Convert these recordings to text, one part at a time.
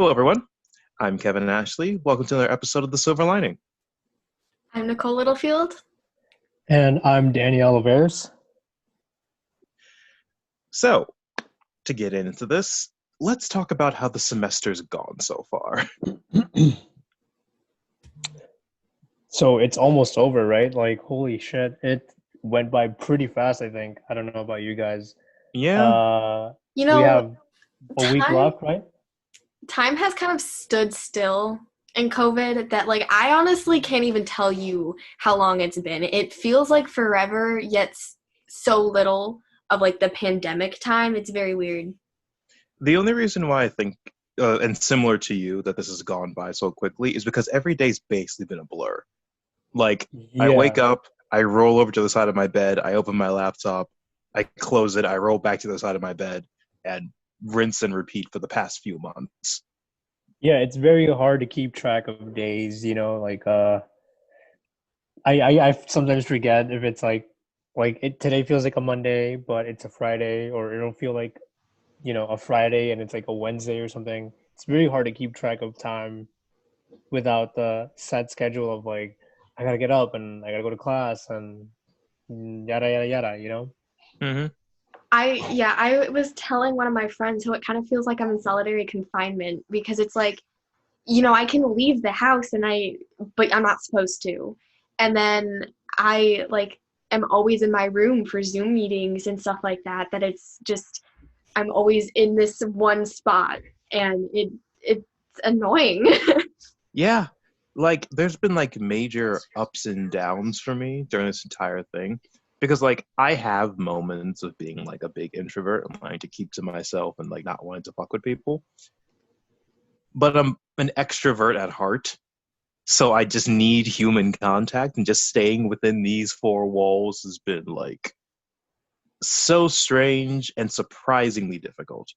Hello, everyone. I'm Kevin and Ashley. Welcome to another episode of The Silver Lining. I'm Nicole Littlefield. And I'm Danny Oliveris. So, to get into this, let's talk about how the semester's gone so far. So it's almost over, right? Like, holy shit, it went by pretty fast, I think. I don't know about you guys. Yeah, Uh, You we know, have a week time left, right? time has kind of stood still in COVID that I honestly can't even tell you how long it's been. It feels like forever, yet so little of the pandemic time. It's very weird. the only reason why I think, and similar to you, that this has gone by so quickly is because every day's basically been a blur. Like, I wake Yeah. up, I roll over to the side of my bed, I open my laptop, I close it, I roll back to the side of my bed, and rinse and repeat for the past few months. Yeah, it's very hard to keep track of days, I sometimes forget if it's today feels like a Monday, but it's a Friday, or it'll feel like, a Friday and it's like a Wednesday or something. It's very hard to keep track of time without the set schedule of like I gotta get up and I gotta go to class and yada yada yada. Mm-hmm. I was telling one of my friends how it kind of feels like I'm in solitary confinement because it's I can leave the house but I'm not supposed to. And then I am always in my room for Zoom meetings and stuff like that, that it's just I'm always in this one spot and it's annoying. Yeah, there's been major ups and downs for me during this entire thing because I have moments of being a big introvert and wanting to keep to myself and not wanting to fuck with people, but I'm an extrovert at heart, so I just need human contact, and just staying within these four walls has been so strange and surprisingly difficult.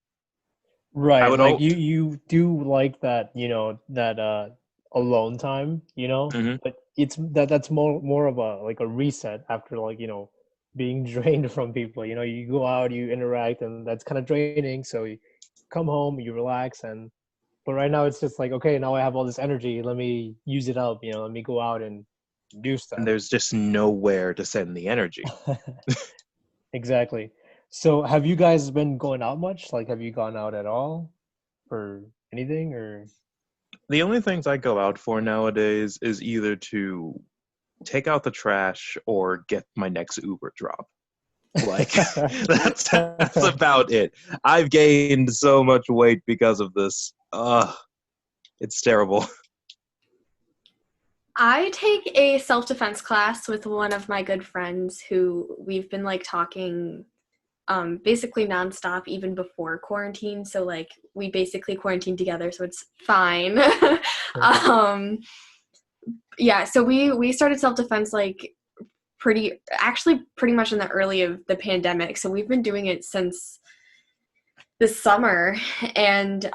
I Right, would like all you do like that, that alone time, Mhm. but that's more of a like a reset after being drained from people. You go out, you interact, and that's kind of draining. So you come home, you relax, and but right now it's just like, okay, now I have all this energy, let me use it up, let me go out and do and stuff. there's just nowhere to send the energy. Exactly. So have you guys been going out much? Like, have you gone out at all for anything or? The only things I go out for nowadays is either to take out the trash or get my next Uber drop. Like that's about it. I've gained so much weight because of this. It's terrible. I take a self-defense class with one of my good friends who we've been talking basically nonstop even before quarantine. So we basically quarantined together, so it's fine. um, yeah, so we started self-defense pretty much in the early of the pandemic. So we've been doing it since this summer, and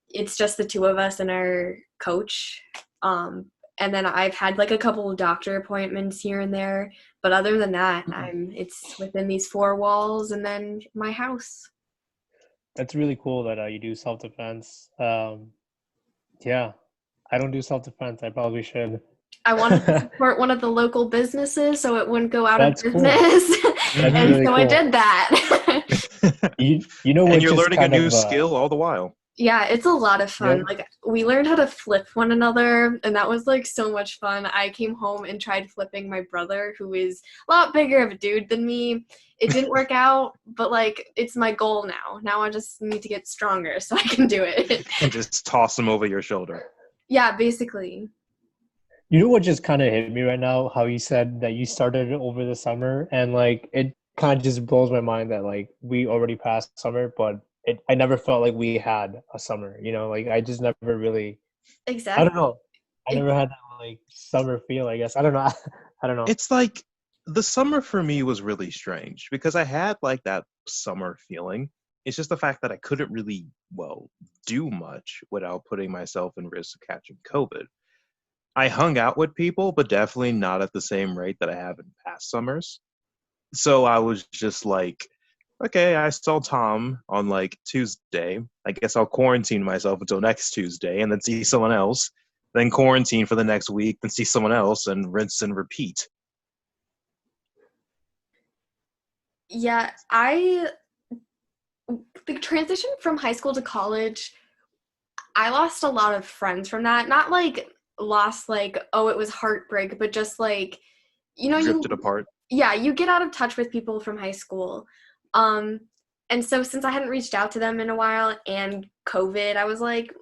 it's just the two of us and our coach. And then I've had a couple of doctor appointments here and there, but other than that, it's within these four walls and then my house. That's really cool that you do self-defense. Yeah, I don't do self-defense. I probably should. I wanted to support one of the local businesses so it wouldn't go out of That's cool. business. That's Hmm. And really so I cool. did that. You know And what you're just learning a kind new of skill all the while. Yeah, it's a lot of fun. yep. We learned how to flip one another, and that was so much fun. I came home and tried flipping my brother, who is a lot bigger of a dude than me. It didn't work out, but it's my goal now. Now I just need to get stronger so I can do it. And just toss them over your shoulder. Yeah, basically. You know what just kind of hit me right now? How you said that you started over the summer, and it kind of just blows my mind that we already passed summer, but I never felt like we had a summer. Like I just never really. I don't Exactly. know. I never had that summer feel. I guess I don't know. I don't know. It's the summer for me was really strange because I had that summer feeling. It's just the fact that I couldn't really, do much without putting myself in risk of catching COVID. I hung out with people, but definitely not at the same rate that I have in past summers. So I was just okay, I saw Tom on like Tuesday. I guess I'll quarantine myself until next Tuesday and then see someone else. Then quarantine for the next week, then see someone else and rinse and repeat. Yeah, the transition from high school to college, I lost a lot of friends from that. Not like lost like, oh, it was heartbreak, but just like, Drifted apart. yeah, you get out of touch with people from high school. Um, and so since I hadn't reached out to them in a while and COVID, I was like,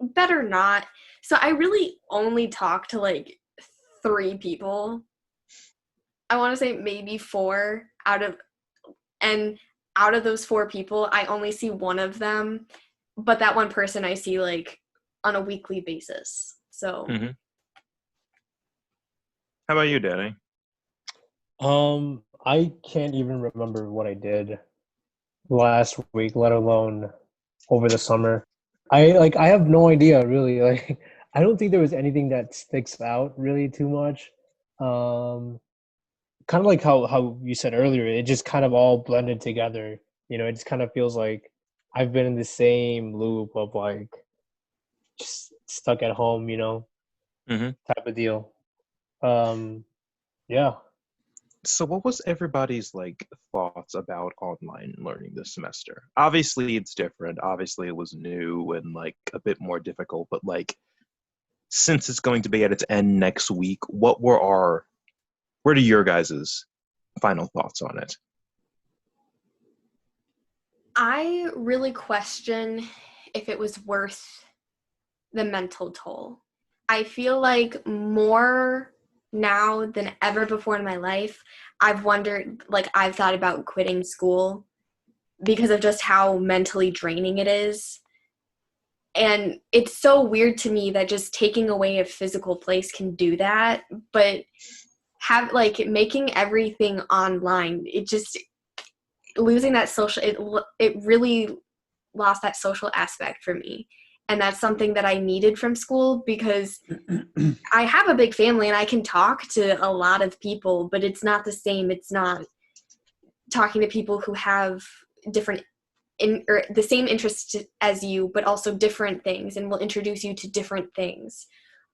better not. So I really only talked to like three people. I want to say maybe four and out of those four people, I only see one of them, but that one person I see like on a weekly basis. So, Hmm. How about you, Danny? I can't even remember what I did last week, let alone over the summer. I have no idea really. Like I don't think there was anything that sticks out really too much. Um Kind of like how you said earlier, it just kind of all blended together. It just kind of feels like I've been in the same loop of like just stuck at home, Hmm. type of deal. Um yeah. So, what was everybody's like thoughts about online learning this semester? Obviously, it's different. Obviously, it was new and like a bit more difficult. But like, since it's going to be at its end next week, what are your guys's final thoughts on it? I really question if it was worth the mental toll. I feel like more now than ever before in my life, I've thought about quitting school because of just how mentally draining it is. And it's so weird to me that just taking away a physical place can do that, but have like making everything online, it just losing that it really lost that social aspect for me. And that's something that I needed from school because I have a big family and I can talk to a lot of people, but it's not the same. It's not talking to people who have different or the same interests as you, but also different things and will introduce you to different things.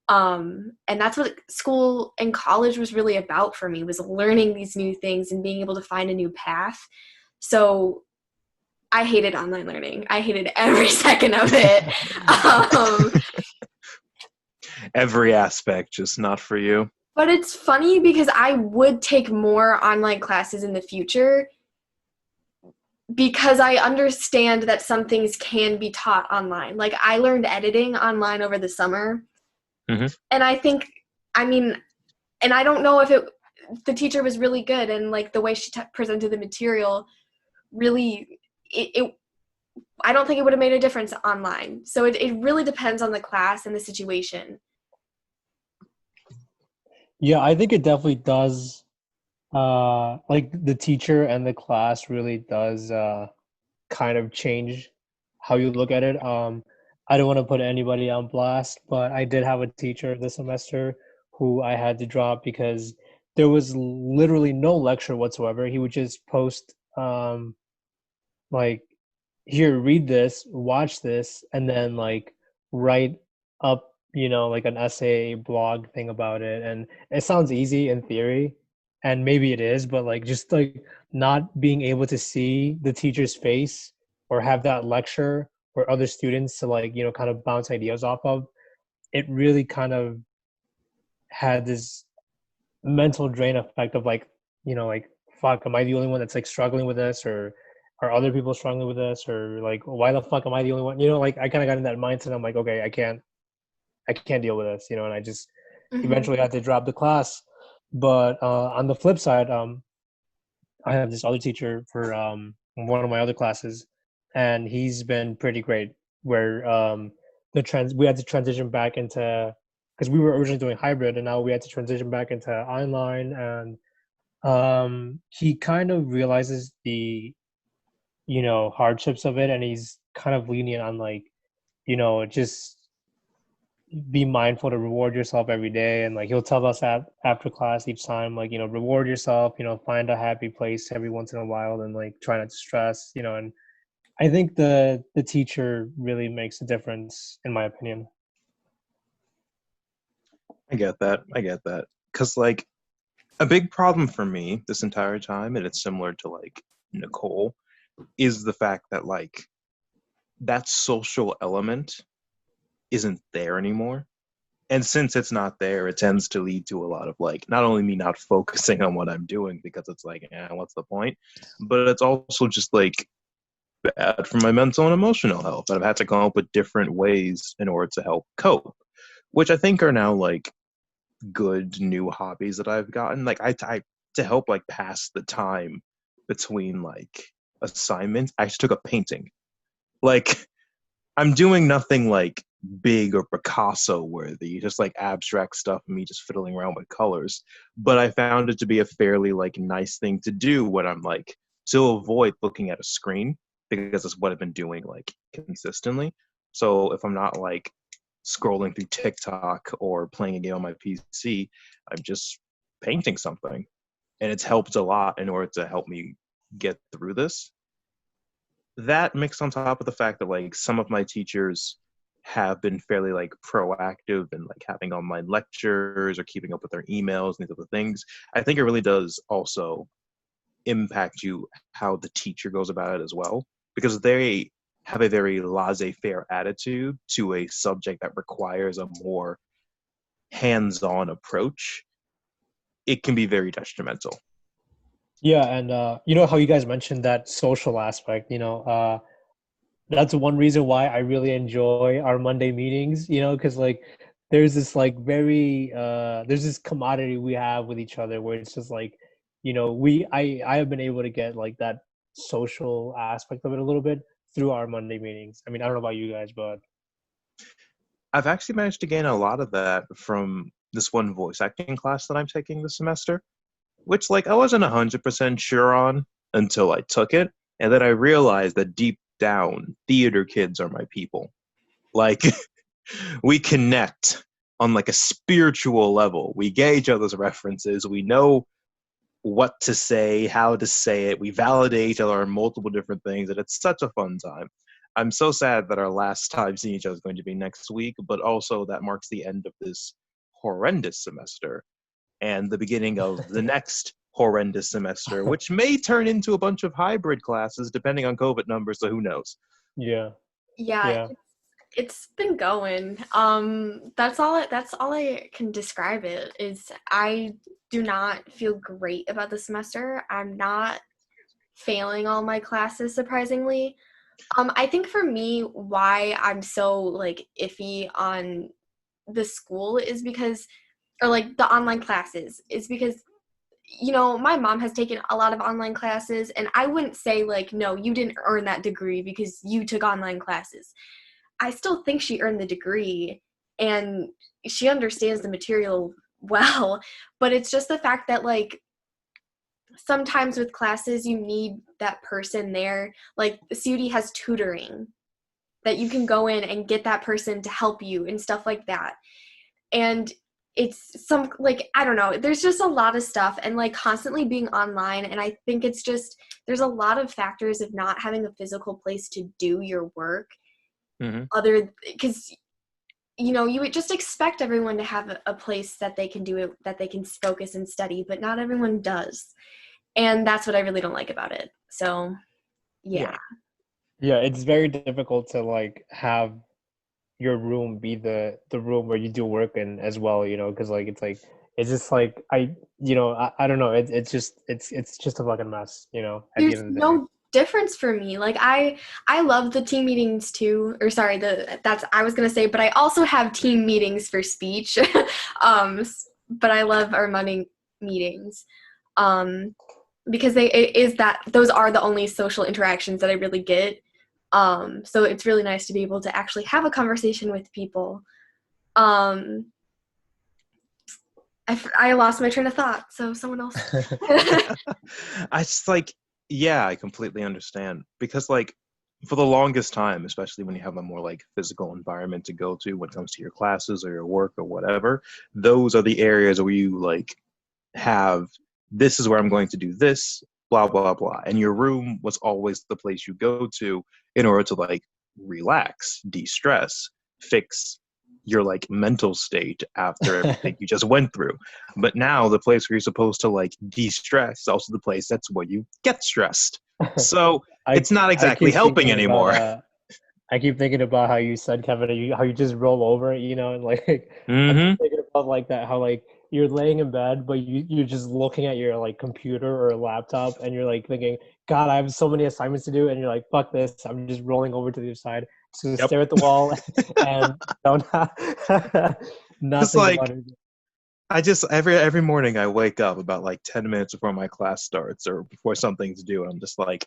And that's what school and college was really about for me, was learning these new things and being able to find a new path. So I hated online learning. I hated every second of it. um, Every aspect, just not for you. but it's funny because I would take more online classes in the future because I understand that some things can be taught online. Like I learned editing online over the summer. Hmm. And I mean, and I don't know if the teacher was really good and like the way she presented the material really, it I don't think it would have made a difference online. So it really depends on the class and the situation. Yeah, I think it definitely does. Like the teacher and the class really does kind of change how you look at it. I don't want to put anybody on blast, but I did have a teacher this semester who I had to drop because there was literally no lecture whatsoever. He would just post like, here, read this, watch this, and then like write up, like an essay blog thing about it. And it sounds easy in theory, and maybe it is, but like just like not being able to see the teacher's face or have that lecture or other students to like, kind of bounce ideas off of, it really kind of had this mental drain effect of like, like, fuck, am I the only one that's like struggling with this, or are other people struggling with this, or like, why the fuck am I the only one? Like I kind of got in that mindset. I'm like, okay, I can't deal with this, and I just Mm-hmm. eventually had to drop the class. But on the flip side, I have this other teacher for one of my other classes, and he's been pretty great. Where we had to transition back into, because we were originally doing hybrid, and now we had to transition back into online, and he kind of realizes the hardships of it, and he's kind of lenient on like just be mindful to reward yourself every day, and like he'll tell us after class each time, like, reward yourself, find a happy place every once in a while, and like try not to stress, and I think the teacher really makes a difference, in my opinion. I get that. I get that. Because, like, a big problem for me this entire time, and it's similar to, like, Nicole, is the fact that, like, that social element isn't there anymore. And since it's not there, it tends to lead to a lot of, like, not only me not focusing on what I'm doing because it's like, what's the point? But it's also just, like, bad for my mental and emotional health. I've had to come up with different ways in order to help cope, which I think are now, like, good new hobbies that I've gotten. Like I to help like pass the time between like assignments, I just took up painting. Like I'm doing nothing like big or Picasso worthy, just like abstract stuff and me just fiddling around with colors. But I found it to be a fairly like nice thing to do when I'm like to avoid looking at a screen because it's what I've been doing like consistently. So if I'm not like scrolling through TikTok or playing a game on my PC, I'm just painting something. And it's helped a lot in order to help me get through this. That mixed on top of the fact that like some of my teachers have been fairly like proactive and like having online lectures or keeping up with their emails and these other things, I think it really does also impact you how the teacher goes about it as well, because they have a very laissez-faire attitude to a subject that requires a more hands-on approach. It can be very detrimental. Yeah, and how you guys mentioned that social aspect, that's one reason why I really enjoy our Monday meetings, because like there's this like there's this commodity we have with each other where it's just like, I have been able to get like that social aspect of it a little bit through our Monday meetings. I mean, I don't know about you guys, but I've actually managed to gain a lot of that from this one voice acting class that I'm taking this semester, which like I wasn't 100% sure on until I took it, and then I realized that deep down, theater kids are my people. Like we connect on like a spiritual level. We get each other's references. We know what to say, how to say it. We validate each other on multiple different things, and it's such a fun time. I'm so sad that our last time seeing each other is going to be next week, but also that marks the end of this horrendous semester and the beginning of the next horrendous semester, which may turn into a bunch of hybrid classes depending on COVID numbers, so who knows? yeah, Yeah, yeah. it's been going. That's all I can describe it is I do not feel great about the semester. I'm not failing all my classes surprisingly. I think for me why I'm so like iffy on the school is because or like the online classes is because my mom has taken a lot of online classes and I wouldn't say like no, you didn't earn that degree because you took online classes. I still think she earned the degree and she understands the material well, but it's just the fact that like sometimes with classes you need that person there. Like the CUD has tutoring that you can go in and get that person to help you and stuff like that. And it's some like I don't know, there's just a lot of stuff and like constantly being online, and I think it's just there's a lot of factors of not having a physical place to do your work. Mm-hmm. Other because you would just expect everyone to have a place that they can do it, that they can focus and study, but not everyone does. And that's what I really don't like about it. So, yeah. Yeah, it's very difficult to like have your room be the room where you do work in as well, because like it's just like I don't know, it's just a fucking mess, at the There's end of the day. no difference for me. Like I love the team meetings too. Or sorry, that's I was going to say, but I also have team meetings for speech. But I love our Monday meetings. Because it is that those are the only social interactions that I really get. So it's really nice to be able to actually have a conversation with people. Um, I lost my train of thought, so someone else. I just like, yeah, I completely understand because like for the longest time, especially when you have a more like physical environment to go to when it comes to your classes or your work or whatever, those are the areas where you like have this is where I'm going to do this, blah, blah, blah. And your room was always the place you go to in order to like relax, de stress, fix your like mental state after everything you just went through. But now the place where you're supposed to like de stress is also the place that's where you get stressed. So it's not I exactly keep helping thinking about anymore. I keep thinking about how you said, Kevin, how you just roll over, and like I'm just Hmm. thinking about like that, how like you're laying in bed, but you're just looking at your like computer or laptop, and you're like thinking, God, I have so many assignments to do, and you're like, fuck this, I'm just rolling over to the other side, just gonna Yep. stare at the wall, and don't not It's think about like it. I just every morning I wake up about like 10 minutes before my class starts or before something to do, and I'm just like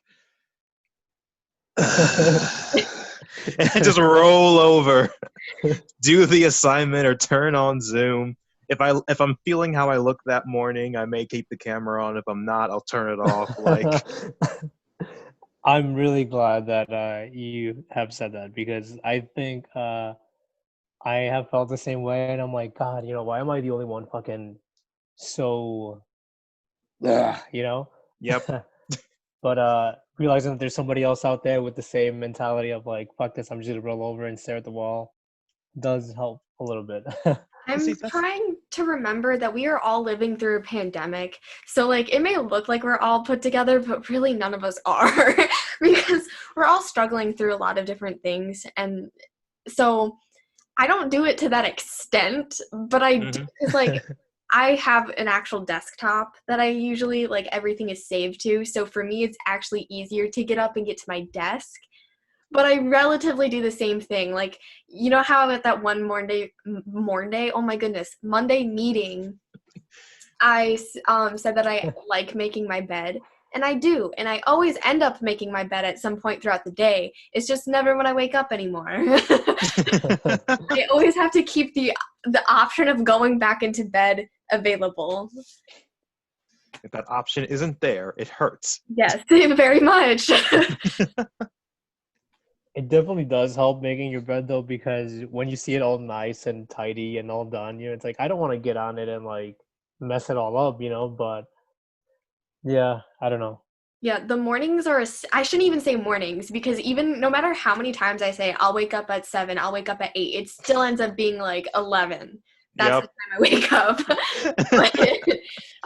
and I just roll over, do the assignment or turn on Zoom. If I'm feeling how I look that morning, I may keep the camera on. If I'm not, I'll turn it off. Like I'm really glad that you have said that, because I think I have felt the same way, and I'm like, God, why am I the only one fucking so, ugh, yep. but realizing that there's somebody else out there with the same mentality of like, fuck this, I'm just gonna roll over and stare at the wall, does help a little bit. See, I'm that's trying to remember that we are all living through a pandemic. So, like, it may look like we're all put together, but really none of us are because we're all struggling through a lot of different things. And so, I don't do it to that extent, but I do, hmm because, like, I have an actual desktop that I usually, like, everything is saved to. So, for me, it's actually easier to get up and get to my desk, but I relatively do the same thing. Like, you know how at that one oh my goodness, Monday meeting, I said that I like making my bed, and I do, and I always end up making my bed at some point throughout the day. It's just never when I wake up anymore. I always have to keep the option of going back into bed available. if that option isn't there, it hurts. Yes, very much. It definitely does help making your bed though, because when you see it all nice and tidy and all done, it's like I don't want to get on it and like mess it all up, but yeah, I don't know. Yeah, the mornings are, I shouldn't even say mornings, because even no matter how many times I say I'll wake up at 7, I'll wake up at 8, it still ends up being like 11. That's the Yep. time I wake up.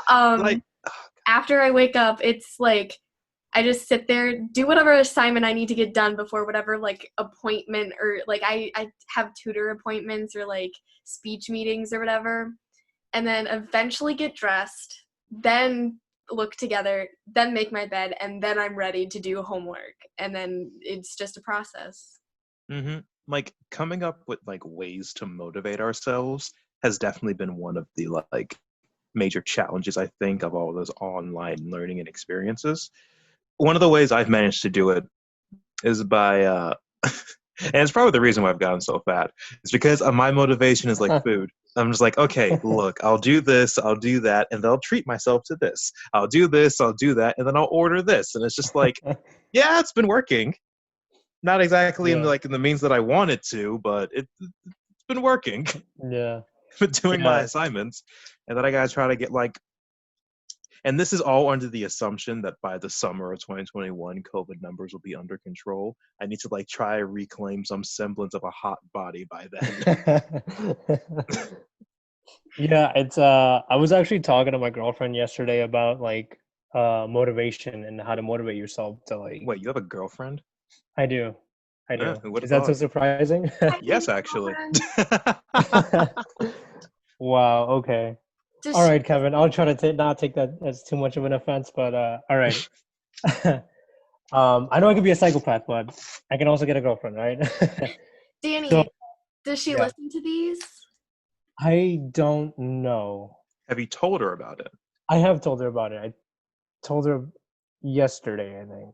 But Like after I wake up, it's like I just sit there, do whatever assignment I need to get done before whatever like appointment, or like I have tutor appointments or like speech meetings or whatever, and then eventually get dressed, then look together, then make my bed, and then I'm ready to do homework. And then it's just a process. like coming up with like ways to motivate ourselves has definitely been one of the like major challenges I think of all those online learning and experiences. One of the ways I've managed to do it is by and it's probably the reason why I've gotten so fat. It's because my motivation is like food. I'm just like, okay, look, I'll do this, I'll do that, and then I'll treat myself to this. I'll do this, I'll do that, and then I'll order this. And it's just like, yeah, it's been working. Not exactly in Yeah, the means that I want it to, but it's been working. yeah, Been doing my yeah. assignments, and then I gotta try to get like, and this is all under the assumption that by the summer of 2021, COVID numbers will be under control. I need to like try to reclaim some semblance of a hot body by then. Yeah, it's I was actually talking to my girlfriend yesterday about like motivation and how to motivate yourself to like. Wait, you have a girlfriend? I do. I do. Who would have Is that so thought? surprising? Hi, Yes, beauty actually. girlfriend. Wow, okay. Does All she right, Kevin. I'll try to not take that as too much of an offense, but all right. I know I could be a psychopath, but I can also get a girlfriend, right? So, Danny, does she yeah. listen to these? I don't know. Have you told her about it? I have told her about it. I told her yesterday, I think.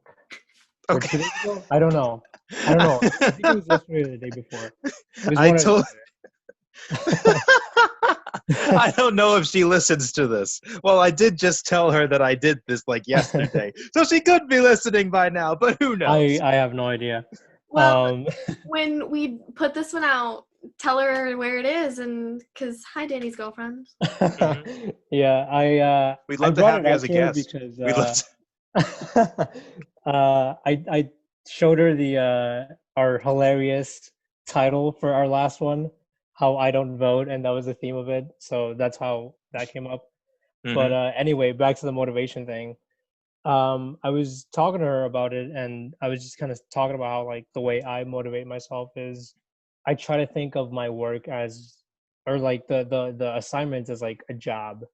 Or Okay. 2 days ago? I don't know. I don't know. I think it was yesterday or the day before. It was I one or the told other. I don't know if she listens to this. Well, I did just tell her that I did this like yesterday, so she could be listening by now, but who knows? I have no idea. Well, when we put this one out, tell her where it is, and because hi, Danny's girlfriend. Yeah, We'd I love to brought have it you up as a to her guest. because We'd love to. I showed her the our hilarious title for our last one, how I don't vote, and that was the theme of it. So that's how that came up. But Mhm. anyway, back to the motivation thing. I was talking to her about it, and I was just kind of talking about how like the way I motivate myself is I try to think of my work as, or like the assignments as like a job,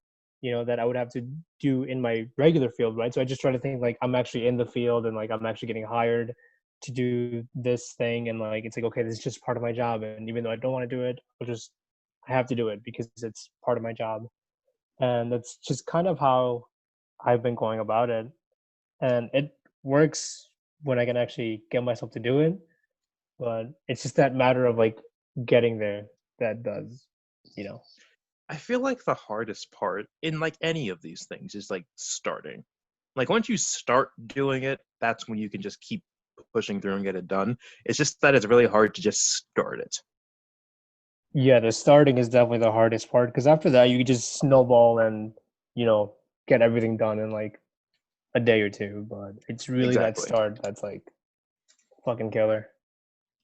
that I would have to do in my regular field, right? So I just try to think like I'm actually in the field and like I'm actually getting hired to do this thing, and like it's like, okay, this is just part of my job, and even though I don't want to do it, I have to do it because it's part of my job. And that's just kind of how I've been going about it, and it works when I can actually get myself to do it. But it's just that matter of like getting there that does, you know. I feel like the hardest part in like any of these things is like starting. Like once you start doing it, that's when you can just keep pushing through and get it done. It's just that it's really hard to just start it. Yeah, the starting is definitely the hardest part because after that you just snowball and you know get everything done in like a day or two. But it's really that Exactly. start that's like fucking killer.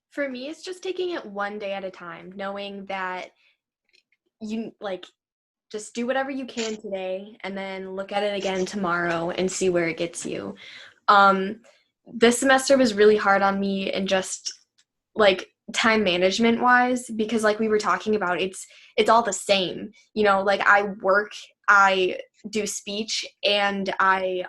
For me, it's just taking it one day at a time, knowing that you like just do whatever you can today and then look at it again tomorrow and see where it gets you. Um, this semester was really hard on me and just like time management wise because like we were talking about it's all the same, like I work, I do speech, and I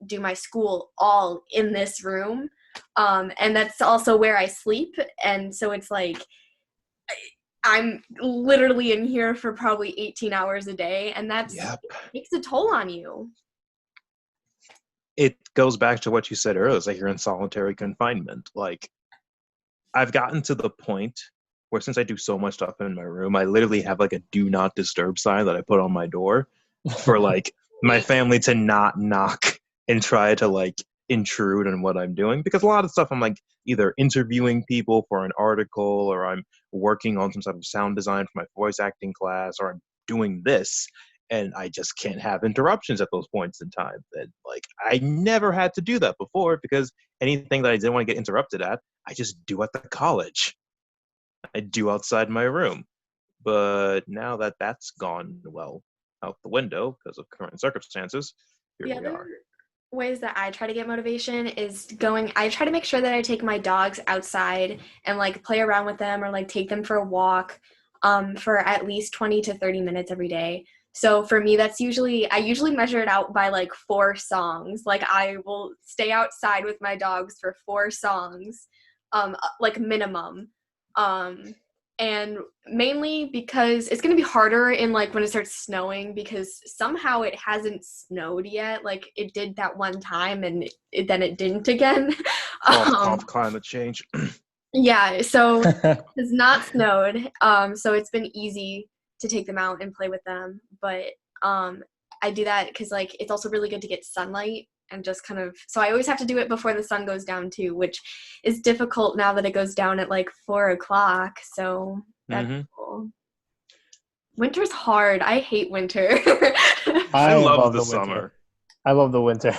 do my school all in this room, and that's also where I sleep, and so it's like I'm literally in here for probably 18 hours a day, and that's Yep. it takes a toll on you. It goes back to what you said earlier. It's like you're in solitary confinement. Like I've gotten to the point where since I do so much stuff in my room, I literally have like a do not disturb sign that I put on my door for like my family to not knock and try to like intrude on what I'm doing, because a lot of stuff I'm like either interviewing people for an article, or I'm working on some sort of sound design for my voice acting class, or I'm doing this, and I just can't have interruptions at those points in time. And like I never had to do that before, because anything that I didn't want to get interrupted at, I just do at the college. I do outside my room. But now that that's gone well out the window because of current circumstances, here The we other are. ways that I try to get motivation is I try to make sure that I take my dogs outside and like play around with them or like take them for a walk for at least 20 to 30 minutes every day. So for me, I usually measure it out by like 4 songs. Like I will stay outside with my dogs for 4 songs, like minimum. Um, and mainly because it's going to be harder in like when it starts snowing, because somehow it hasn't snowed yet. Like it did that one time and then it didn't again. Cough, um cough, climate change. yeah, so it's not snowed, so it's been easy to take them out and play with them, but um I do that because like it's also really good to get sunlight, and just kind of, so I always have to do it before the sun goes down too, which is difficult now that it goes down at like 4 o'clock, so that's Hmm. cool. Winter's hard. I hate winter. I I love love the the winter. summer. I love the winter.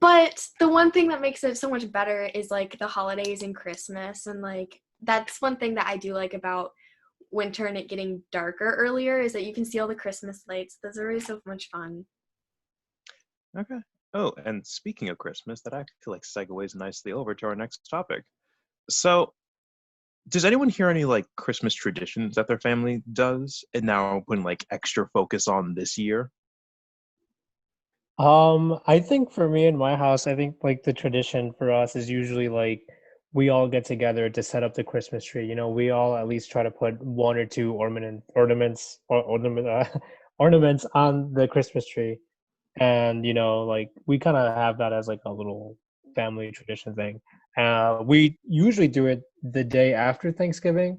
But the one thing that makes it so much better is like the holidays and Christmas, and like that's one thing that I do like about winter and it getting darker earlier, is that you can see all the Christmas lights. Those are really so much fun. Okay. Oh, and speaking of Christmas, that I feel like segues nicely over to our next topic. So, does anyone hear any like Christmas traditions that their family does, and now putting like extra focus on this year? I think for me in my house, I think like the tradition for us is usually like we all get together to set up the Christmas tree. We all at least try to put one or two ornaments on the Christmas tree. And like we kind of have that as like a little family tradition thing. We usually do it the day after Thanksgiving,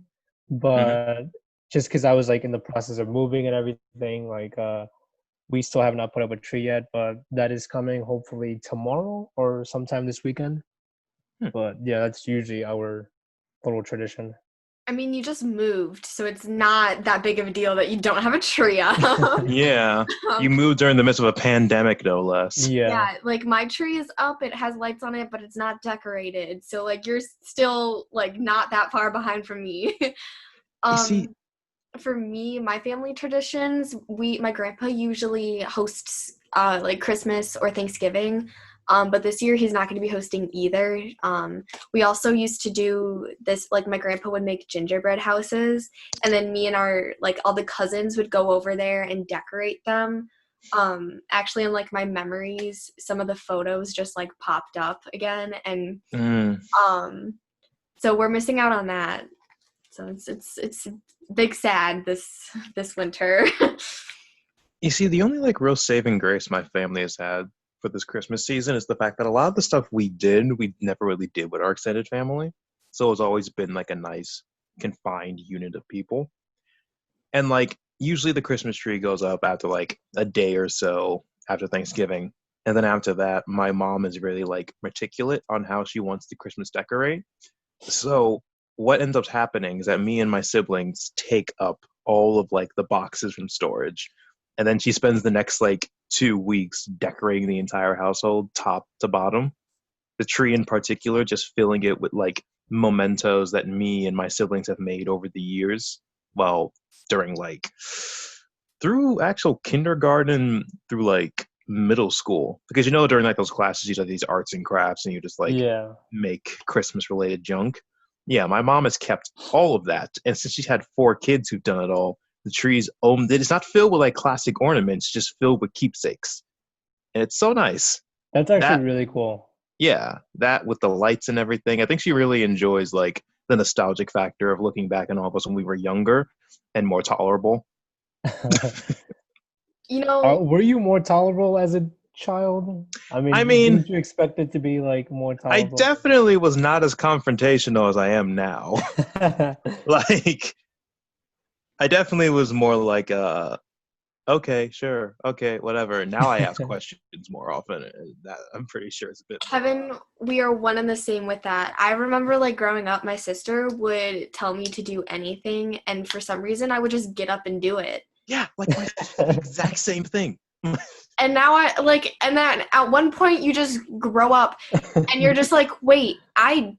Hmm. but just because I was like in the process of moving and everything. Like we still have not put up a tree yet, but that is coming hopefully tomorrow or sometime this weekend. Hmm. But yeah, that's usually our little tradition. I mean, you just moved, so it's not that big of a deal that you don't have a tree up. Yeah. You Um, moved during the midst of a pandemic, no less. Yeah. yeah, like my tree is up, it has lights on it, but it's not decorated. So like you're still like not that far behind from me. You see, um for me, my family traditions, my grandpa usually hosts like Christmas or Thanksgiving. But this year he's not going to be hosting either. We also used to do this, like my grandpa would make gingerbread houses, and then me and our like all the cousins would go over there and decorate them. Actually, in like my memories, some of the photos just like popped up again, and mm, um, so we're missing out on that. So it's big sad this winter. the only like real saving grace my family has had for this Christmas season is the fact that a lot of the stuff we never really did with our extended family. So it's always been like a nice confined unit of people. And like usually the Christmas tree goes up after like a day or so after Thanksgiving. And then after that, my mom is really like meticulous on how she wants the Christmas decorate. So what ends up happening is that me and my siblings take up all of like the boxes from storage. And then she spends the next like 2 weeks decorating the entire household top to bottom. The tree in particular, just filling it with like mementos that me and my siblings have made over the years. Well, during like through actual kindergarten through like middle school. Because during like those classes you do these arts and crafts and you just like Yeah. make Christmas related junk. Yeah, my mom has kept all of that. And since she's had 4 kids who've done it all, the trees it's not filled with like classic ornaments, just filled with keepsakes. And it's so nice. That's actually That really cool. yeah, that with the lights and everything. I think she really enjoys like the nostalgic factor of looking back on all of us when we were younger and more tolerable. You know, Were you more tolerable as a child? I I mean, mean, didn't you expect it to be like more I tolerable? definitely was not as confrontational as I am now. Like I definitely was more like okay, sure, okay, whatever. Now I ask questions more often. That I'm pretty sure is a bit more. Kevin, we are one and the same with that. I remember like growing up, my sister would tell me to do anything, and for some reason I would just get up and do it. Yeah, like my the exact same thing. And now and then at one point you just grow up and you're just like, wait, I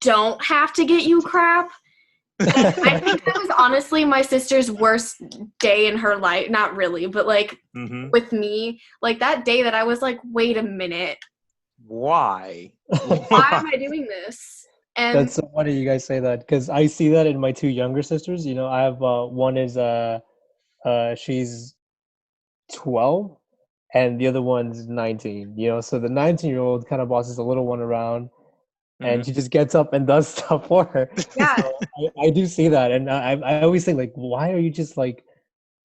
don't have to get you crap. And I think that was honestly my sister's worst day in her life. Not really, but like Hmm. with me, like that day that I was like, wait a minute, Why? why am I doing this? And That's so funny you guys say that because I see that in my two younger sisters. You know, I have one is she's 12 and the other one's 19. You know, so the 19-year-old kind of bosses the little one around and Mhm. she just gets up and does stuff for her. yeah, So I do see that, and I always think like, why are you just like,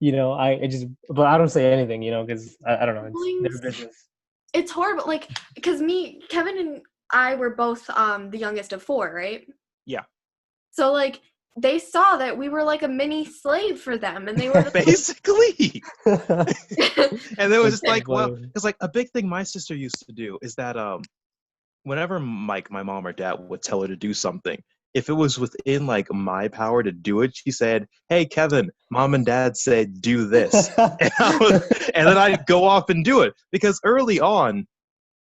I just, but I don't say anything, because I don't know, it's their siblings, business. it's horrible. Like, because Kevin and I were both the youngest of four, right? Yeah, So like they saw that we were like a mini slave for them, and they were just basically. And it was That's just so like, well, funny. because like a big thing my sister used to do is that whenever my mom or dad would tell her to do something, if it was within like my power to do it, she said, "Hey Kevin, mom and dad said do this," and then I'd go off and do it because early on,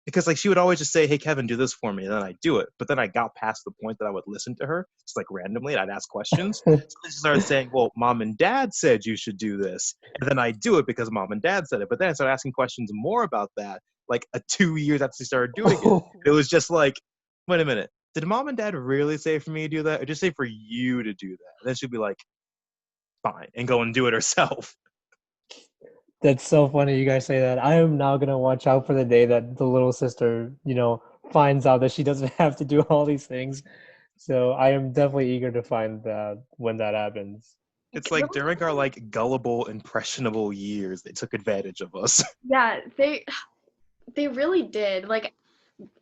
because like she would always just say, "Hey Kevin, do this for me," and then I'd do it. But then I got past the point that I would listen to her just like randomly, and I'd ask questions. So then she started saying, "Well, mom and dad said you should do this," and then I do it because mom and dad said it. But then I started asking questions more about that, like 2 years after she started doing it. It was just like, wait a minute, did mom and dad really say for me to do that, or just say for you to do that? And then she'd be like, fine, and go and do it herself. That's so funny you guys say that. I am now gonna watch out for the day that the little sister, finds out that she doesn't have to do all these things. So I am definitely eager to find that when that happens. It's like during our like gullible, impressionable years, they took advantage of us. yeah, they really did. Like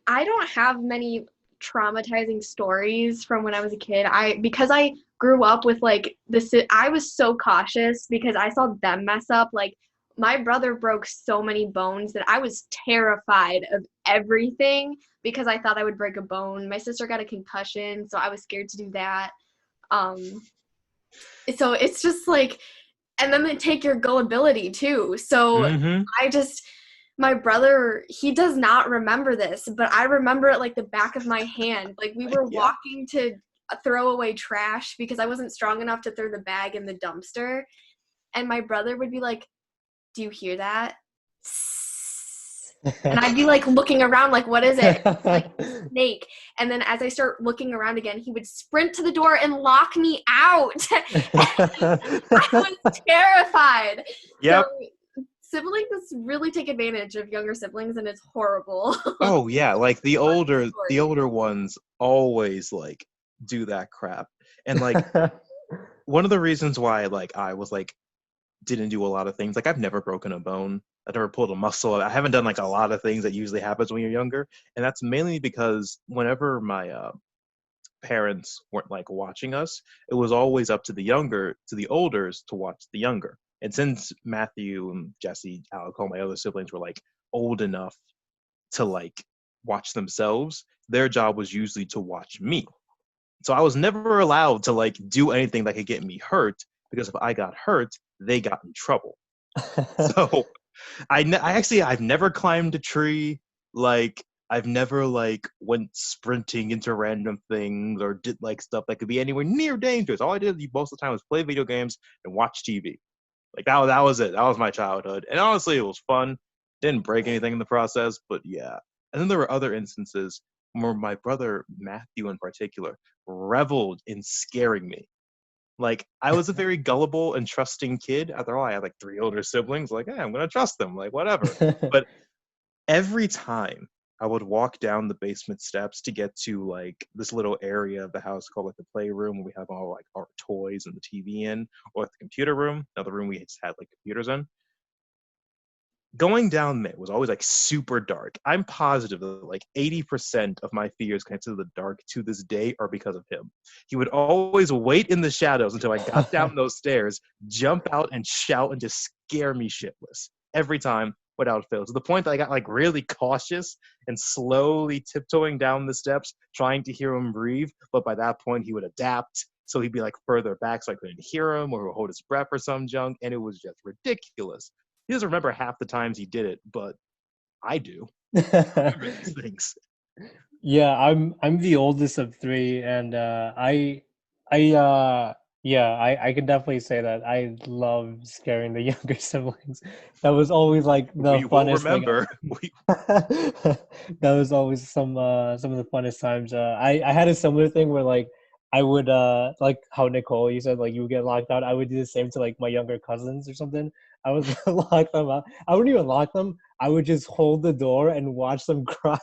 I don't have many traumatizing stories from when I was a kid. Because I grew up with like this, I was so cautious because I saw them mess up. Like my brother broke so many bones that I was terrified of everything because I thought I would break a bone. My sister got a concussion, so I was scared to do that. So it's just like, and then they take your gullibility too. So Mm-hmm. my brother, he does not remember this, but I remember it like the back of my hand. Like we were Yeah. walking to throw away trash because I wasn't strong enough to throw the bag in the dumpster. And my brother would be like, "Do you hear that?" And I'd be like looking around like, what is it? Like a snake. And then as I start looking around again, he would sprint to the door and lock me out. I was terrified. Yep. So siblings really take advantage of younger siblings, and it's horrible. Oh yeah, like the older Story. ones always like do that crap. And like one of the reasons why like I was like didn't do a lot of things. Like I've never broken a bone. I've never pulled a muscle. I haven't done like a lot of things that usually happens when you're younger. And that's mainly because whenever my parents weren't like watching us, it was always up to the olders to watch the younger. And since Matthew and Jesse, Alec, all my other siblings were like old enough to like watch themselves, their job was usually to watch me. So I was never allowed to like do anything that could get me hurt because if I got hurt, they got in trouble. So I've never climbed a tree. Like I've never like went sprinting into random things or did like stuff that could be anywhere near dangerous. All I did most of the time was play video games and watch TV. Like that was it. That was my childhood. And honestly, it was fun. Didn't break anything in the process, but yeah. And then there were other instances where my brother Matthew in particular reveled in scaring me. Like I was a very gullible and trusting kid. After all, I had like 3 older siblings. Like, I'm gonna trust them. Like, whatever. But every time I would walk down the basement steps to get to like this little area of the house called like the playroom where we have all like our toys and the TV in, or like the computer room, another room we just had like computers in. Going down there was always like super dark. I'm positive that like 80% of my fears connected to the dark to this day are because of him. He would always wait in the shadows until I got down those stairs, jump out and shout and just scare me shitless every time without fail. To the point that I got like really cautious and slowly tiptoeing down the steps, trying to hear him breathe. But by that point, he would adapt. So he'd be like further back so I couldn't hear him, or he'll hold his breath or some junk. And it was just ridiculous. He doesn't remember half the times he did it, but I do. I remember these things. Yeah, I'm the oldest of three, and I yeah, I can definitely say that I love scaring the younger siblings. That was always like the We will funnest thing. remember. That was always some of the funnest times. I had a similar thing where like I would like how Nicole, you said like you would get locked out. I would do the same to like my younger cousins or something. I would lock them out. I wouldn't even lock them. I would just hold the door and watch them cry.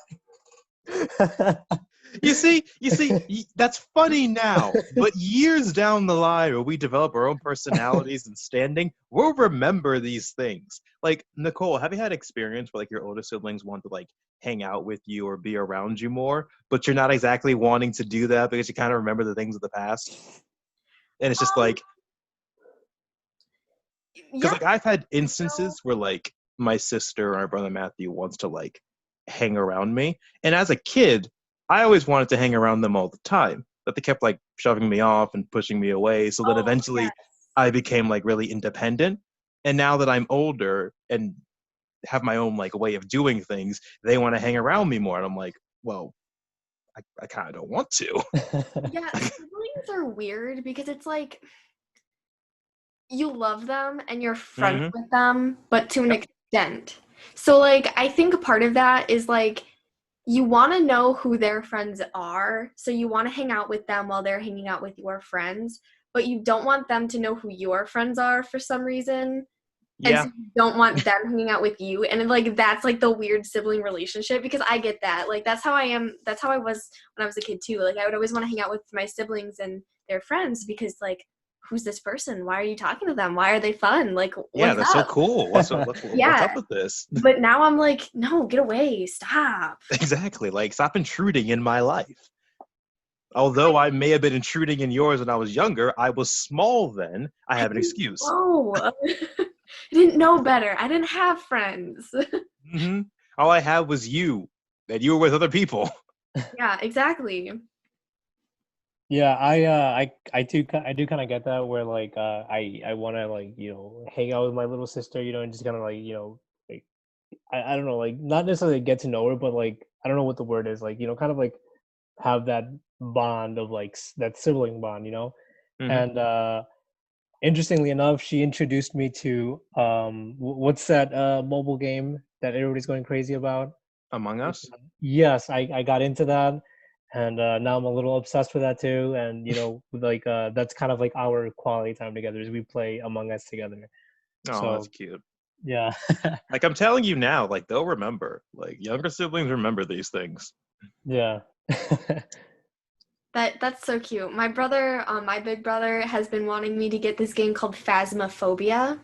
That's funny now, but years down the line, when we develop our own personalities and standing, we'll remember these things. Like Nicole, have you had experience where like your older siblings want to like hang out with you or be around you more, but you're not exactly wanting to do that because you kind of remember the things of the past, and it's just Um, like because yeah, like I've had instances where like my sister or my brother Matthew wants to like hang around me, and as a kid, I always wanted to hang around them all the time, but they kept like shoving me off and pushing me away. So then oh, yeah. eventually, I became like really independent. And now that I'm older and have my own like way of doing things, they want to hang around me more, and I'm like, well, I kind of don't want to. Yeah, siblings are weird because it's like you love them and you're friends Hmm. with them, but to an Yep. extent. So like I think a part of that is like you want to know who their friends are, so you want to hang out with them while they're hanging out with your friends, but you don't want them to know who your friends are for some reason. And so Yeah. you don't want them hanging out with you. And like that's like the weird sibling relationship because I get that. Like that's how I am. That's how I was when I was a kid too. Like I would always want to hang out with my siblings and their friends because like who's this person? Why are you talking to them? Why are they fun? Like, Yeah, what's that's so up? cool. What's up Yeah. with this? But now I'm like, no, get away. Stop. Exactly. Like, stop intruding in my life. Although I may have been intruding in yours when I was younger, I was small then. I have an excuse. Oh, I didn't know better. I didn't have friends. Mm-hmm. All I had was you, and you were with other people. Yeah, exactly. Yeah, I do kind of get that where like I want to like hang out with my little sister and just kind of like like I don't know, like not necessarily get to know her, but like I don't know what the word is, like kind of like have that bond of like that sibling bond, Mm-hmm. and interestingly enough, she introduced me to what's that mobile game that everybody's going crazy about? Among Us? Yes, I got into that, and now I'm a little obsessed with that too. And like that's kind of like our quality time together is we play Among Us together. Oh, that's So cute. yeah, Like, I'm telling you now, like, they'll remember. Like, younger siblings remember these things. yeah. That's so cute. My brother, my big brother, has been wanting me to get this game called Phasmophobia.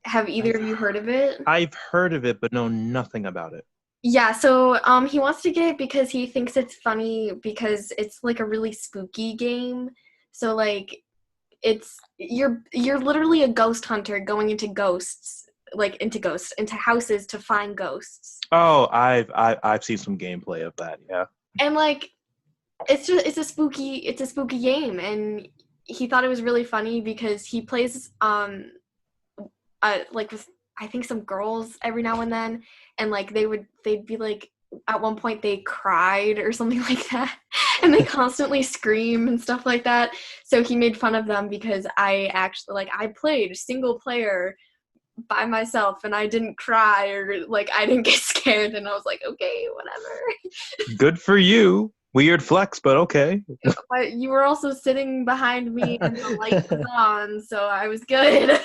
Have either of you heard of it? I've heard of it, but know nothing about it. Yeah, so he wants to get it because he thinks it's funny because it's like a really spooky game. So like you're literally a ghost hunter going into into houses to find ghosts. Oh, I've seen some gameplay of that. Yeah. And like it's a spooky game, and he thought it was really funny because he plays like with I think some girls every now and then, and like they'd be like at one point they cried or something like that, and they constantly scream and stuff like that. So he made fun of them because I actually I played single player by myself and I didn't cry or like I didn't get scared, and I was like, okay, whatever. Good for you. Weird flex, but okay. But you were also sitting behind me and the light was on, so I was good.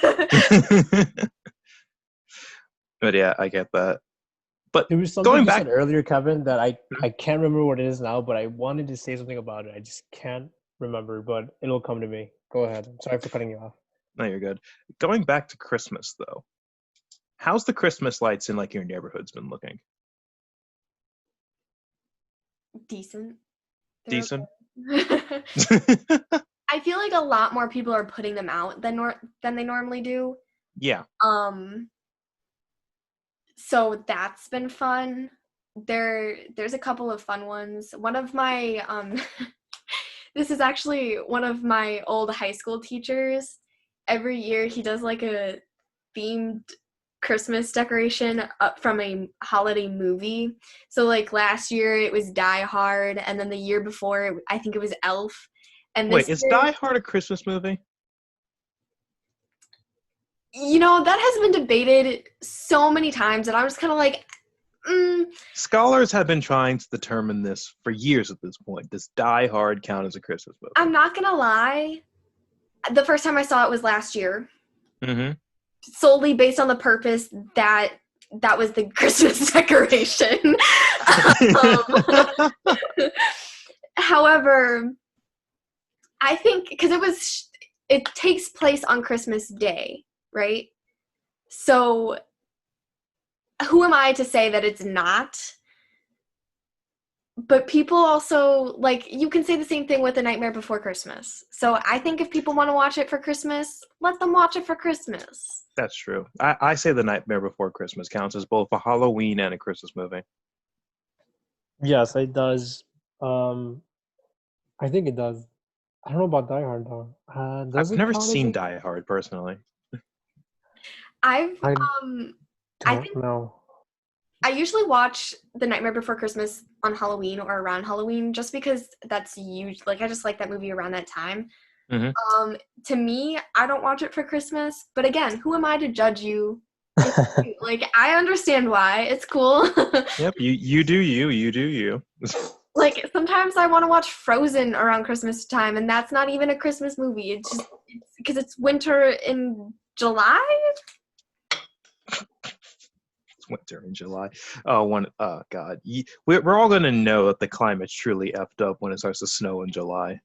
But yeah, I get that. But There was something going you back, said earlier, Kevin, that I can't remember what it is now, but I wanted to say something about it. I just can't remember, but it'll come to me. Go ahead. I'm sorry for cutting you off. no, you're good. Going back to Christmas though, how's the Christmas lights in like your neighborhood's been looking? Decent. Decent. Okay. I feel like a lot more people are putting them out than they normally do. Yeah. So that's been fun. There's a couple of fun ones. One of my this is actually one of my old high school teachers. Every year he does like a themed Christmas decoration up from a holiday movie. So like last year it was Die Hard, and then the year before I think it was Elf. And Wait, this is year, Die Hard a Christmas movie? that has been debated so many times, and I'm just kind of like, Scholars have been trying to determine this for years at this point. Does Die Hard count as a Christmas movie? I'm not gonna lie. The first time I saw it was last year, Mm-hmm. solely based on the purpose that was the Christmas decoration. However, I think because it takes place on Christmas Day, right? So who am I to say that it's not? But people also, like, you can say the same thing with A Nightmare Before Christmas. So I think if people want to watch it for Christmas, let them watch it for Christmas. That's true. I say The Nightmare Before Christmas counts as both a Halloween and a Christmas movie. Yes, it does. I think it does. I don't know about Die Hard though. Does I've it never count as seen a? Die Hard personally. I I don't think know. I usually watch The Nightmare Before Christmas on Halloween or around Halloween just because that's huge. Like, I just like that movie around that time. Mm-hmm. To me, I don't watch it for Christmas. But again, who am I to judge you? Like, I understand why. It's cool. Yep, you do you. You do you. Like, sometimes I want to watch Frozen around Christmas time, and that's not even a Christmas movie. It's because it's winter in July. It's winter in July. Oh God. We're all gonna know that the climate's truly effed up when it starts to snow in July.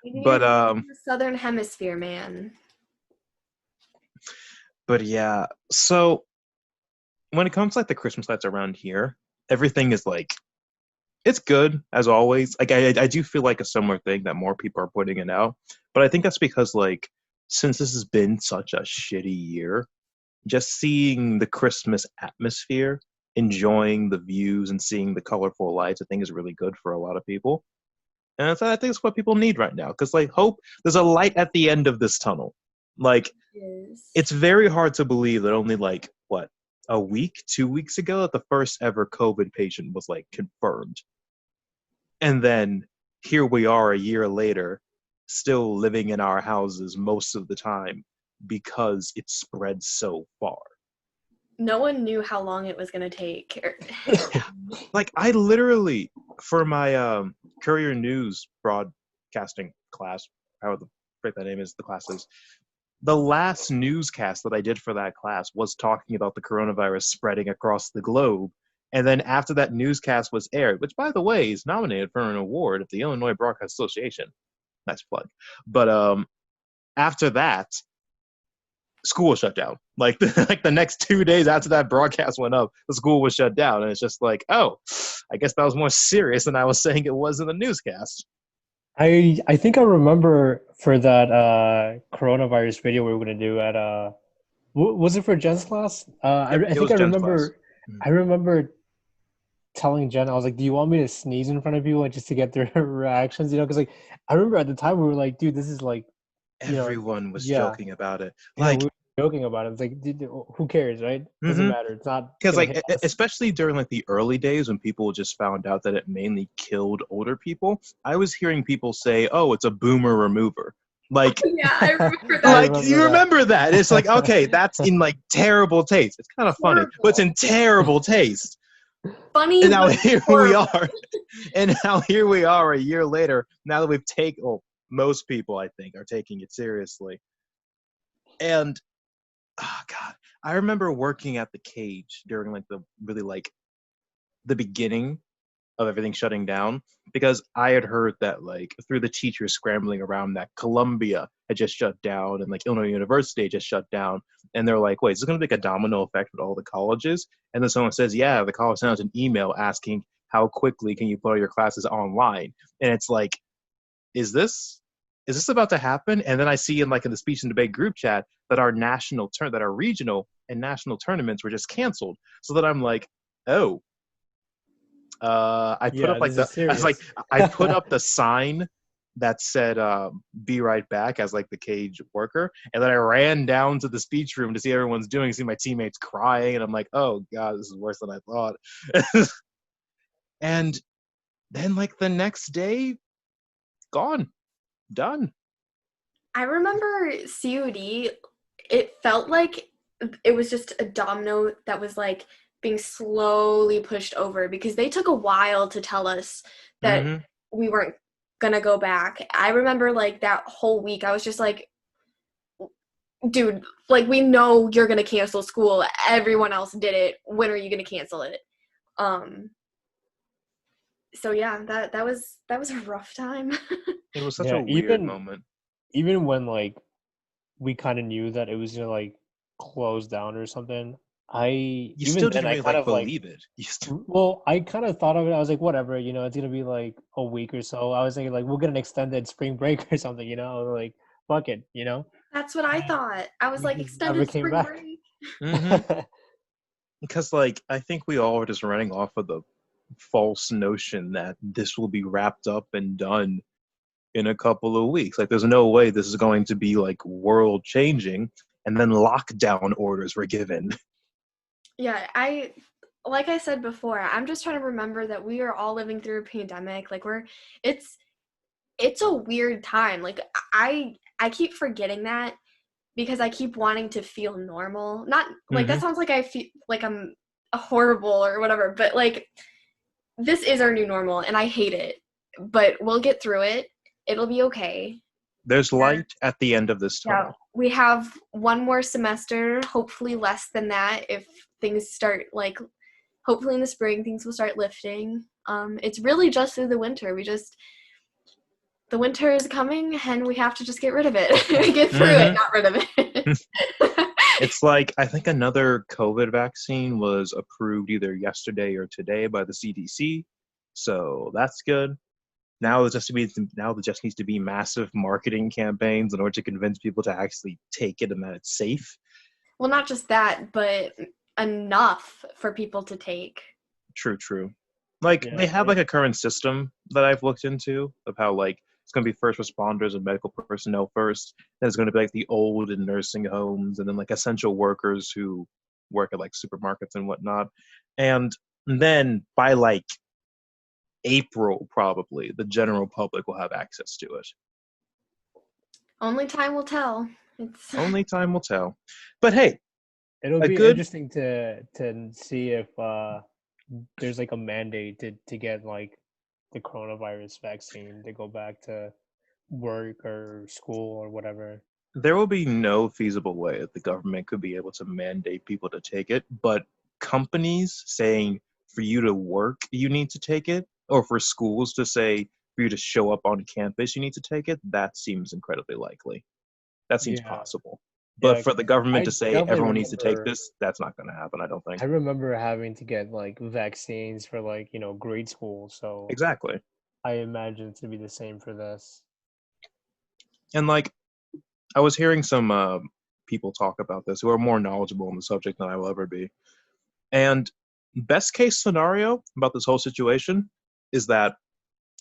Maybe you're But in the Southern Hemisphere, man. but yeah. So when it comes to like the Christmas lights around here, everything is like it's good as always. Like I do feel like a similar thing that more people are putting it out, but I think that's because like since this has been such a shitty year, just seeing the Christmas atmosphere, enjoying the views, and seeing the colorful lights, I think is really good for a lot of people. And I think it's what people need right now because like hope there's a light at the end of this tunnel. Like Yes. it's very hard to believe that only like what a week, 2 weeks ago that the first ever COVID patient was like confirmed. And then here we are a year later, still living in our houses most of the time because it spread so far. No one knew how long it was going to take. Like I literally, for my Courier News broadcasting class, how the frick that name is, the class is, the last newscast that I did for that class was talking about the coronavirus spreading across the globe. And then after that newscast was aired, which by the way is nominated for an award at the Illinois Broadcast Association. Nice plug. But after that, school was shut down. Like like the next 2 days after that broadcast went up, the school was shut down. And it's just like, oh, I guess that was more serious than I was saying it was in the newscast. I think I remember for that coronavirus video we were gonna do at was it for Jen's class? Yep, I it think was Jen's class. I remember telling Jen, I was like, "Do you want me to sneeze in front of people just to get their reactions?" You know, because like I remember at the time we were like, "Dude, this is like, you know, Everyone was yeah, joking about it. yeah." We Like, were joking about it. It's like, dude, who cares, right? Doesn't mm-hmm. matter. It's not Because gonna like hit us. especially during like the early days when people just found out that it mainly killed older people, I was hearing people say, "Oh, it's a boomer remover." Like, Yeah, I remember I that. like remember you that. remember that? It's like okay, that's in like terrible taste. It's kind of funny, but it's Horrible. in terrible taste. Funny, And now but here we horrible. are, and now here we are a year later. Now that we've taken, well, most people I think are taking it seriously, and oh god, I remember working at the cage during like the really like the beginning of everything shutting down because I had heard that like through the teachers scrambling around that Columbia had just shut down and like Illinois University had just shut down. And they're like, wait, is this going to make a domino effect with all the colleges? And then someone says, yeah, the college sent out an email asking how quickly can you put all your classes online? And it's like, is this is this about to happen? And then I see in like in the speech and debate group chat that that our regional and national tournaments were just canceled. So that I'm like, oh, I put up Yeah, like this is I was like, serious. I put up the sign that said "Be right back" as like the cage worker, and then I ran down to the speech room to see everyone's doing, see my teammates crying, and I'm like, oh god, this is worse than I thought. And then like the next day, gone, done. I remember COD, it felt like it was just a domino that was like being slowly pushed over because they took a while to tell us that Mm-hmm. we weren't gonna go back. I remember like that whole week, I was just like, dude, like we know you're gonna cancel school. Everyone else did it. When are you gonna cancel it? Um, so yeah, that was a rough time. It was such a Yeah, weird moment. even when like we kind of knew that it was gonna like close down or something. You Even still then didn't I really kind like of like believe it. You still, well, I kind of thought of it. I was like, whatever, it's gonna be like a week or so. I was thinking like we'll get an extended spring break or something, like fuck it. That's what I thought. I was We like, just never extended came spring back. break. mm-hmm. Because like I think we all were just running off of the false notion that this will be wrapped up and done in a couple of weeks. Like there's no way this is going to be like world changing. And then lockdown orders were given. Yeah, like I said before, I'm just trying to remember that we are all living through a pandemic. Like it's it's a weird time. Like I keep forgetting that because I keep wanting to feel normal. Not like Mm-hmm. that sounds like I feel like I'm a horrible or whatever, but like this is our new normal and I hate it. But we'll get through it. It'll be okay. There's light at the end of this Yeah, tunnel. we have one more semester, hopefully less than that if things start like hopefully in the spring things will start lifting. It's really just through the winter. the winter is coming and we have to just get rid of it. Get through it, Mhm. not rid of it. It's like I think another COVID vaccine was approved either yesterday or today by the CDC, so that's good. Now there just needs to be massive marketing campaigns in order to convince people to actually take it and that it's safe. Well, not just that, but enough for people to take. True, true. Like they Yeah, have like a current system that I've looked into of how like it's going to be first responders and medical personnel first. Then it's going to be like the old in nursing homes, and then like essential workers who work at like supermarkets and whatnot. And then by like April, probably the general public will have access to it. Only time will tell. It's Only time will tell. But hey, it'll a be good interesting to see if there's like a mandate to get like the coronavirus vaccine to go back to work or school or whatever. there will be no feasible way that the government could be able to mandate people to take it, but companies saying for you to work you need to take it, or for schools to say for you to show up on campus you need to take it, that seems incredibly likely. That seems Yeah, possible. But yeah, for the because government to I say definitely everyone needs to take remember. this, that's not going to happen, I don't think. I remember having to get like vaccines for like grade school, so Exactly. I imagine it's to be the same for this. And like I was hearing some people talk about this who are more knowledgeable on the subject than I will ever be. And best case scenario about this whole situation is that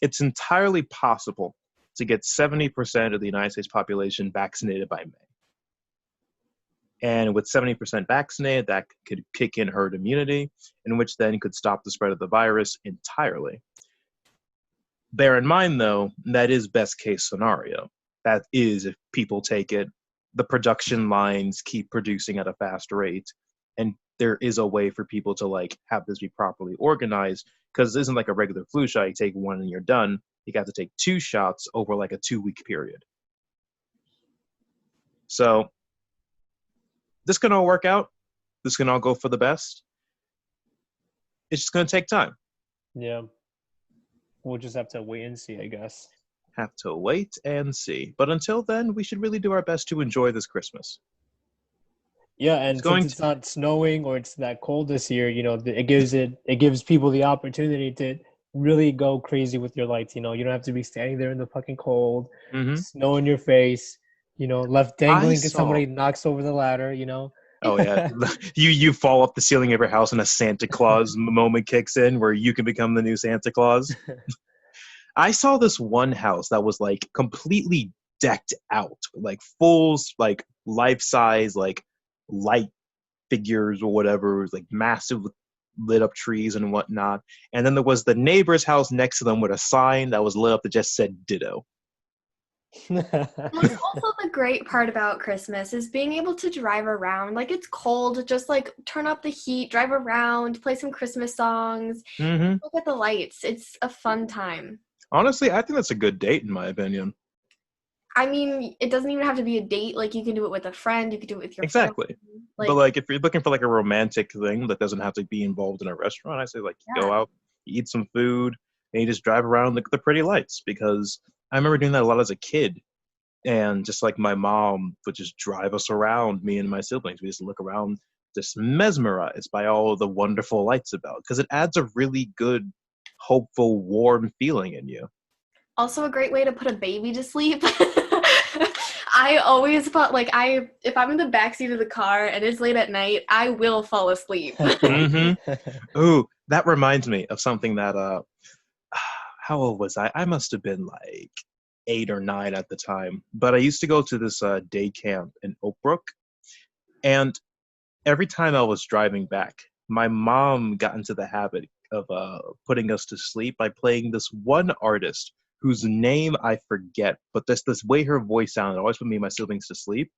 it's entirely possible to get 70% of the United States population vaccinated by May. And with 70% vaccinated, that could kick in herd immunity, in which then could stop the spread of the virus entirely. Bear in mind, though, that is best case scenario. That is if people take it, the production lines keep producing at a fast rate, and there is a way for people to like have this be properly organized, because it isn't like a regular flu shot. You take one and you're done. You got to take 2 shots over like a 2 week period. So this can all work out. This can all go for the best. It's just going to take time. Yeah, we'll just have to wait and see, I guess. Have to wait and see. But until then, we should really do our best to enjoy this Christmas. Yeah, It's and since going it's not snowing or it's that cold this year, it gives people the opportunity to really go crazy with your lights. You don't have to be standing there in the fucking cold, to. snow in your face, left I dangling because saw. somebody knocks over the ladder. Oh yeah, you fall off the ceiling of your house and a Santa Claus moment kicks in where you can become the new Santa Claus. I saw this one house that was like completely decked out, like full like life size like light figures or whatever, it was like massive lit up trees and whatnot. And then there was the neighbor's house next to them with a sign that was lit up that just said ditto. That's also the great part about Christmas is being able to drive around. Like it's cold, just like turn up the heat, drive around, play some Christmas songs, Hmm. look at the lights. It's a fun time. Honestly, I think that's a good date in my opinion. I mean, it doesn't even have to be a date. Like you can do it with a friend, you can do it with your family. Exactly. But Like, like if you're looking for like a romantic thing that doesn't have to be involved in a restaurant, I say like you yeah. go out, you eat some food, and you just drive around, look at the pretty lights. Because I remember doing that a lot as a kid. And just like my mom would just drive us around, me and my siblings. We just look around, just mesmerized by all of the wonderful lights about. Because it adds a really good, hopeful, warm feeling in you. Also a great way to put a baby to sleep. I always thought like if I'm in the backseat of the car and it's late at night, I will fall asleep. Hmm. Ooh, that reminds me of something that how old was I? I must have been like 8 or 9 at the time. But I used to go to this day camp in Oak Brook, and every time I was driving back, my mom got into the habit of putting us to sleep by playing this one artist whose name I forget, but this way her voice sounded always put me and my siblings to sleep.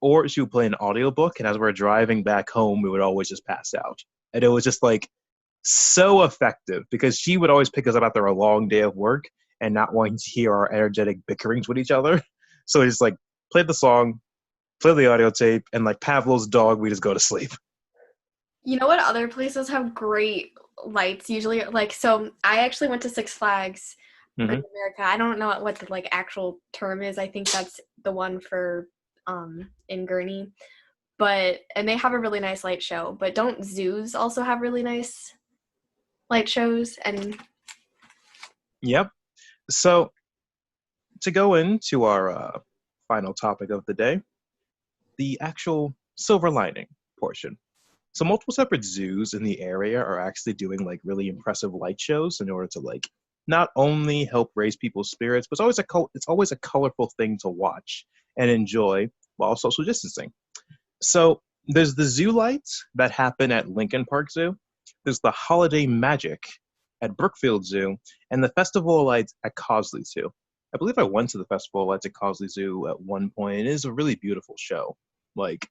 Or she would play an audiobook, and as we are driving back home, we would always just pass out. And it was just like so effective because she would always pick us up after a long day of work and not wanting to hear our energetic bickerings with each other. So we just like play the song, play the audio tape, and like Pavlov's dog, we just go to sleep. You know what other places have great lights usually? Like, so I actually went to Six Flags in Hmm. America. I don't know what the like actual term is. I think that's the one for in Gurney. And they have a really nice light show. But don't zoos also have really nice light shows? And Yep. So to go into our final topic of the day, the actual silver lining portion. So multiple separate zoos in the area are actually doing like really impressive light shows in order to like not only help raise people's spirits, but it's always a colorful thing to watch and enjoy while social distancing. So there's the zoo lights that happen at Lincoln Park Zoo. There's the Holiday Magic at Brookfield Zoo, and the Festival of Lights at Cosley Zoo. I believe I went to the Festival of Lights at Cosley Zoo at one point. It is a really beautiful show. Like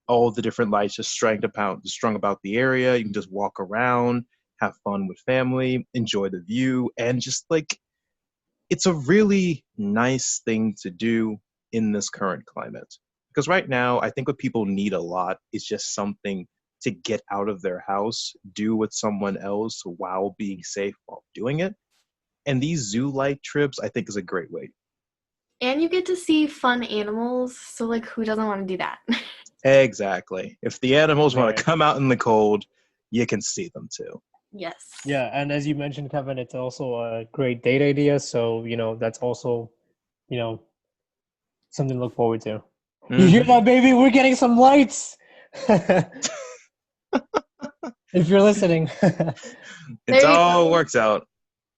all the different lights just strung about the area. You can just walk around, have fun with family, enjoy the view, and just like it's a really nice thing to do in this current climate. Because right now, I think what people need a lot is just something to get out of their house, do with someone else while being safe while doing it. And these zoo light trips, I think, is a great way. you get to see fun animals, so like who doesn't want to do that? Exactly. If the animals want to Right. come out in the cold, you can see them too. Yes. Yeah, and as you mentioned, Kevin, it's also a great date idea. So, that's also, you know, something to look forward to. You hear Hmm. that, baby? We're getting some lights. If you're listening. It There you all go. works out.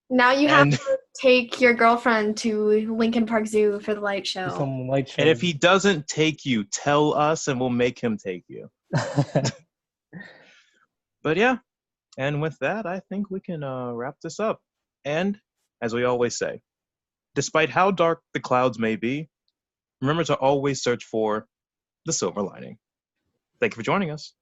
Now you have And to take your girlfriend to Lincoln Park Zoo for the light show. Some light and if he shows. doesn't take you, tell us and we'll make him take you. But yeah, and with that, I think we can wrap this up. And as we always say, despite how dark the clouds may be, remember to always search for the silver lining. Thank you for joining us.